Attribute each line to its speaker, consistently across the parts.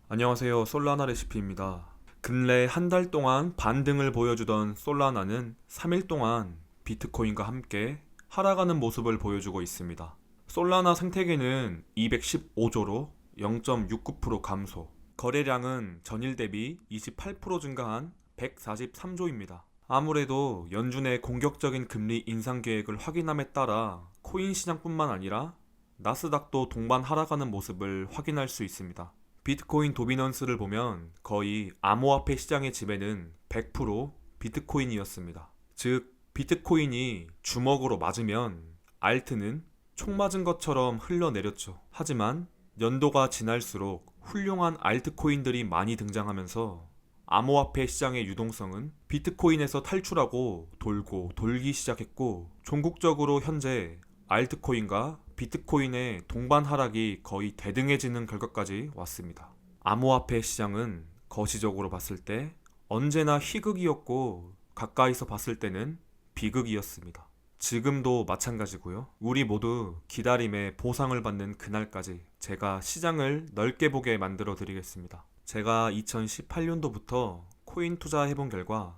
Speaker 1: 안녕하세요. 솔라나 레시피입니다. 근래 한 달 동안 반등을 보여주던 솔라나는 3일 동안 비트코인과 함께 하락하는 모습을 보여주고 있습니다. 솔라나 생태계는 215조로 0.69% 감소, 거래량은 전일 대비 28% 증가한 143조입니다. 아무래도 연준의 공격적인 금리 인상 계획을 확인함에 따라 코인 시장뿐만 아니라 나스닥도 동반 하락하는 모습을 확인할 수 있습니다. 비트코인 도미넌스를 보면 거의 암호화폐 시장의 지배는 100% 비트코인이었습니다. 즉, 비트코인이 주먹으로 맞으면 알트는 총 맞은 것처럼 흘러내렸죠. 하지만 연도가 지날수록 훌륭한 알트코인들이 많이 등장하면서 암호화폐 시장의 유동성은 비트코인에서 탈출하고 돌고 돌기 시작했고, 종국적으로 현재 알트코인과 비트코인의 동반 하락이 거의 대등해지는 결과까지 왔습니다. 암호화폐 시장은 거시적으로 봤을 때 언제나 희극이었고, 가까이서 봤을 때는 비극이었습니다. 지금도 마찬가지고요. 우리 모두 기다림에 보상을 받는 그날까지 제가 시장을 넓게 보게 만들어 드리겠습니다. 제가 2018년도부터 코인 투자해본 결과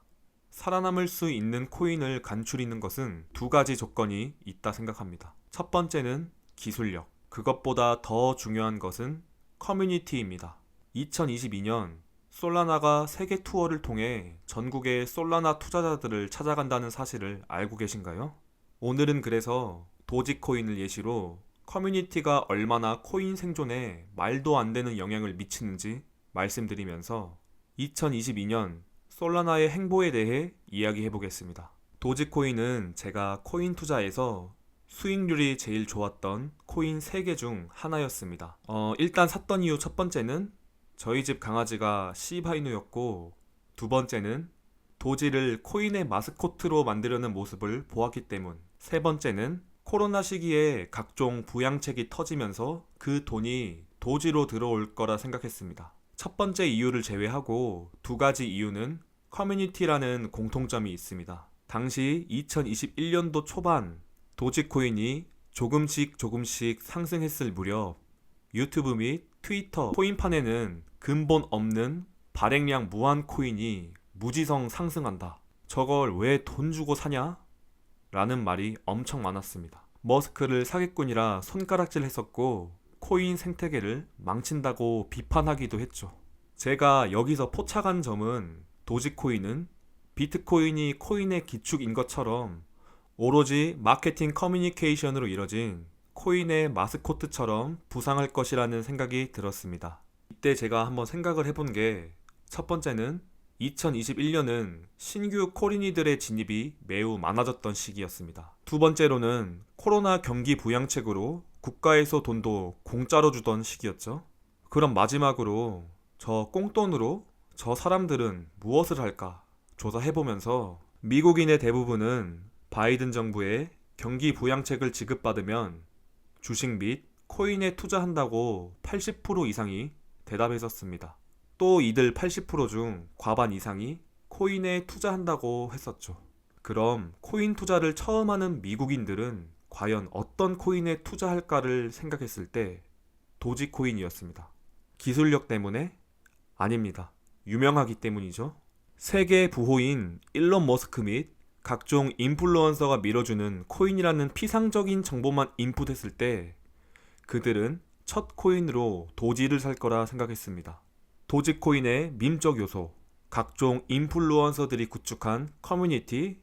Speaker 1: 살아남을 수 있는 코인을 간추리는 것은 두 가지 조건이 있다 생각합니다. 첫 번째는 기술력. 그것보다 더 중요한 것은 커뮤니티입니다. 2022년 솔라나가 세계 투어를 통해 전국의 솔라나 투자자들을 찾아간다는 사실을 알고 계신가요? 오늘은 그래서 도지코인을 예시로 커뮤니티가 얼마나 코인 생존에 말도 안 되는 영향을 미치는지 말씀드리면서 2022년 솔라나의 행보에 대해 이야기해 보겠습니다. 도지코인은 제가 코인 투자에서 수익률이 제일 좋았던 코인 3개 중 하나였습니다. 일단 샀던 이유 첫 번째는 저희 집 강아지가 시바이누였고, 두 번째는 도지를 코인의 마스코트로 만들려는 모습을 보았기 때문, 세 번째는 코로나 시기에 각종 부양책이 터지면서 그 돈이 도지로 들어올 거라 생각했습니다. 첫 번째 이유를 제외하고 두 가지 이유는 커뮤니티라는 공통점이 있습니다. 당시 2021년도 초반 도지코인이 조금씩 상승했을 무렵 유튜브 및 트위터 코인판에는 근본 없는 발행량 무한 코인이 무지성 상승한다. 저걸 왜 돈 주고 사냐? 라는 말이 엄청 많았습니다. 머스크를 사기꾼이라 손가락질 했었고, 코인 생태계를 망친다고 비판하기도 했죠. 제가 여기서 포착한 점은 도지코인은 비트코인이 코인의 기축인 것처럼 오로지 마케팅 커뮤니케이션으로 이뤄진 코인의 마스코트처럼 부상할 것이라는 생각이 들었습니다. 이때 제가 한번 생각을 해본 게, 첫 번째는 2021년은 신규 코린이들의 진입이 매우 많아졌던 시기였습니다. 두 번째로는 코로나 경기 부양책으로 국가에서 돈도 공짜로 주던 시기였죠. 그럼 마지막으로 저 꽁돈으로 저 사람들은 무엇을 할까 조사해보면서 미국인의 대부분은 바이든 정부의 경기 부양책을 지급받으면 주식 및 코인에 투자한다고 80% 이상이 대답했었습니다. 또 이들 80%중 과반 이상이 코인에 투자한다고 했었죠. 그럼 코인 투자를 처음 하는 미국인들은 과연 어떤 코인에 투자할까를 생각했을 때 도지코인이었습니다. 기술력 때문에? 아닙니다. 유명하기 때문이죠. 세계 부호인 일론 머스크 및 각종 인플루언서가 밀어주는 코인이라는 피상적인 정보만 인풋했을 때 그들은 첫 코인으로 도지를 살 거라 생각했습니다. 도지코인의 밈적 요소, 각종 인플루언서들이 구축한 커뮤니티,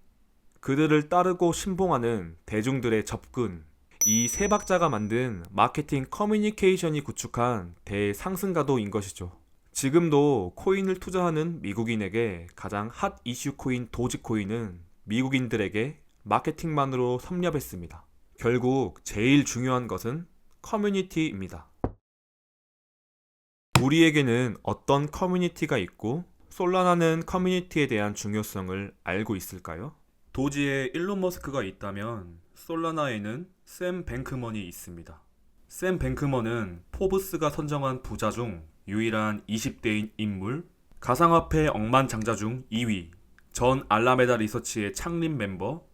Speaker 1: 그들을 따르고 신봉하는 대중들의 접근, 이 세 박자가 만든 마케팅 커뮤니케이션이 구축한 대상승가도인 것이죠. 지금도 코인을 투자하는 미국인에게 가장 핫 이슈 코인 도지코인은 미국인들에게 마케팅만으로 섭렵했습니다. 결국 제일 중요한 것은 커뮤니티입니다. 우리에게는 어떤 커뮤니티가 있고 솔라나는 커뮤니티에 대한 중요성을 알고 있을까요? 도지에 일론 머스크가 있다면 솔라나에는 샘 뱅크먼이 있습니다. 샘 뱅크먼은 포브스가 선정한 부자 중 유일한 20대인 인물, 가상화폐 억만장자 중 2위, 전 알라메다 리서치의 창립 멤버,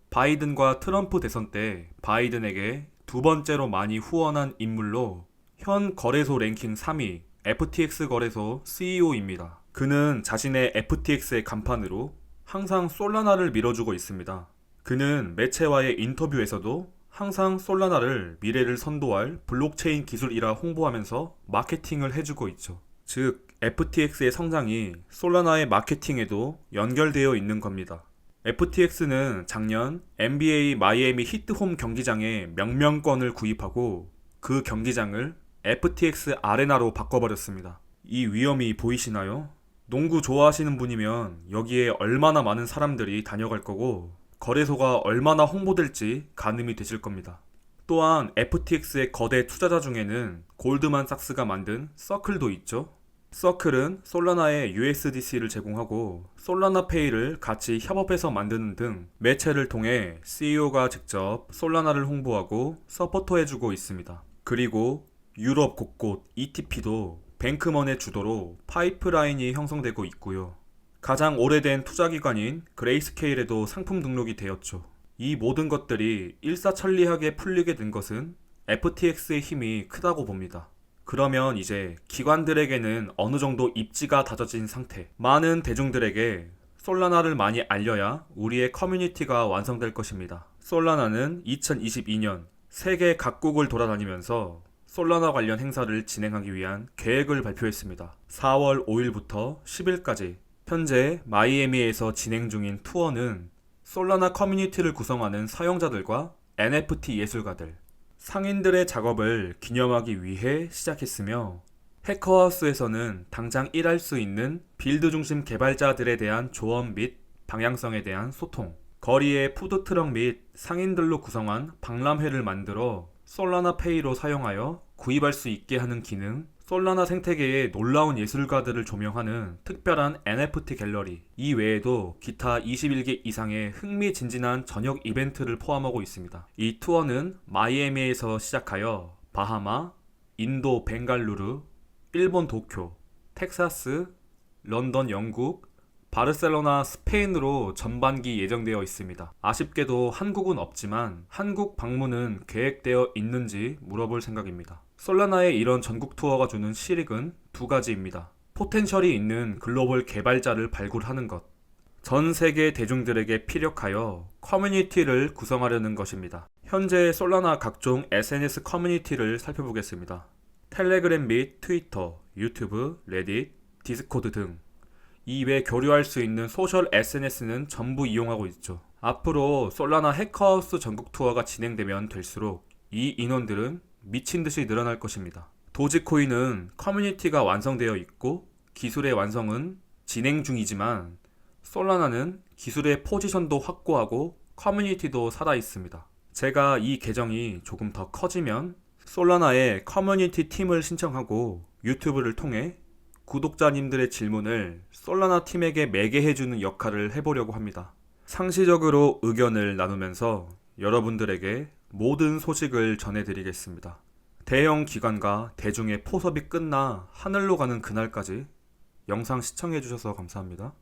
Speaker 1: 바이든과 트럼프 대선 때 바이든에게 두 번째로 많이 후원한 인물로 현 거래소 랭킹 3위, FTX 거래소 CEO입니다. 그는 자신의 FTX의 간판으로 항상 솔라나를 밀어주고 있습니다. 그는 매체와의 인터뷰에서도 항상 솔라나를 미래를 선도할 블록체인 기술이라 홍보하면서 마케팅을 해주고 있죠. 즉, FTX의 성장이 솔라나의 마케팅에도 연결되어 있는 겁니다. FTX는 작년 NBA 마이애미 히트홈 경기장의 명명권을 구입하고 그 경기장을 FTX 아레나로 바꿔버렸습니다. 이 위험이 보이시나요? 농구 좋아하시는 분이면 여기에 얼마나 많은 사람들이 다녀갈 거고 거래소가 얼마나 홍보될지 가늠이 되실 겁니다. 또한 FTX의 거대 투자자 중에는 골드만삭스가 만든 서클도 있죠. 서클은 솔라나에 USDC를 제공하고 솔라나페이를 같이 협업해서 만드는 등 매체를 통해 CEO가 직접 솔라나를 홍보하고 서포터해주고 있습니다. 그리고 유럽 곳곳 ETP도 뱅크먼의 주도로 파이프라인이 형성되고 있고요. 가장 오래된 투자기관인 그레이스케일에도 상품 등록이 되었죠. 이 모든 것들이 일사천리하게 풀리게 된 것은 FTX의 힘이 크다고 봅니다. 그러면 이제 기관들에게는 어느 정도 입지가 다져진 상태, 많은 대중들에게 솔라나를 많이 알려야 우리의 커뮤니티가 완성될 것입니다. 솔라나는 2022년 세계 각국을 돌아다니면서 솔라나 관련 행사를 진행하기 위한 계획을 발표했습니다. 4월 5일부터 10일까지 현재 마이애미에서 진행 중인 투어는 솔라나 커뮤니티를 구성하는 사용자들과 NFT 예술가들, 상인들의 작업을 기념하기 위해 시작했으며 해커하우스에서는 당장 일할 수 있는 빌드 중심 개발자들에 대한 조언 및 방향성에 대한 소통, 거리의 푸드트럭 및 상인들로 구성한 박람회를 만들어 솔라나 페이로 사용하여 구입할 수 있게 하는 기능, 솔라나 생태계의 놀라운 예술가들을 조명하는 특별한 NFT 갤러리, 이 외에도 기타 21개 이상의 흥미진진한 저녁 이벤트를 포함하고 있습니다. 이 투어는 마이애미에서 시작하여 바하마, 인도 벵갈루루, 일본 도쿄, 텍사스, 런던 영국, 바르셀로나 스페인으로 전반기 예정되어 있습니다. 아쉽게도 한국은 없지만 한국 방문은 계획되어 있는지 물어볼 생각입니다. 솔라나의 이런 전국 투어가 주는 실익은 두 가지입니다. 포텐셜이 있는 글로벌 개발자를 발굴하는 것, 전 세계 대중들에게 피력하여 커뮤니티를 구성하려는 것입니다. 현재 솔라나 각종 SNS 커뮤니티를 살펴보겠습니다. 텔레그램 및 트위터, 유튜브, 레딧, 디스코드 등 이외 교류할 수 있는 소셜 SNS는 전부 이용하고 있죠. 앞으로 솔라나 해커하우스 전국 투어가 진행되면 될수록 이 인원들은 미친듯이 늘어날 것입니다. 도지코인은 커뮤니티가 완성되어 있고 기술의 완성은 진행 중이지만 솔라나는 기술의 포지션도 확고하고 커뮤니티도 살아있습니다. 제가 이 계정이 조금 더 커지면 솔라나의 커뮤니티 팀을 신청하고 유튜브를 통해 구독자님들의 질문을 솔라나 팀에게 매개해주는 역할을 해보려고 합니다. 상시적으로 의견을 나누면서 여러분들에게 모든 소식을 전해드리겠습니다. 대형 기관과 대중의 포섭이 끝나 하늘로 가는 그날까지 영상 시청해주셔서 감사합니다.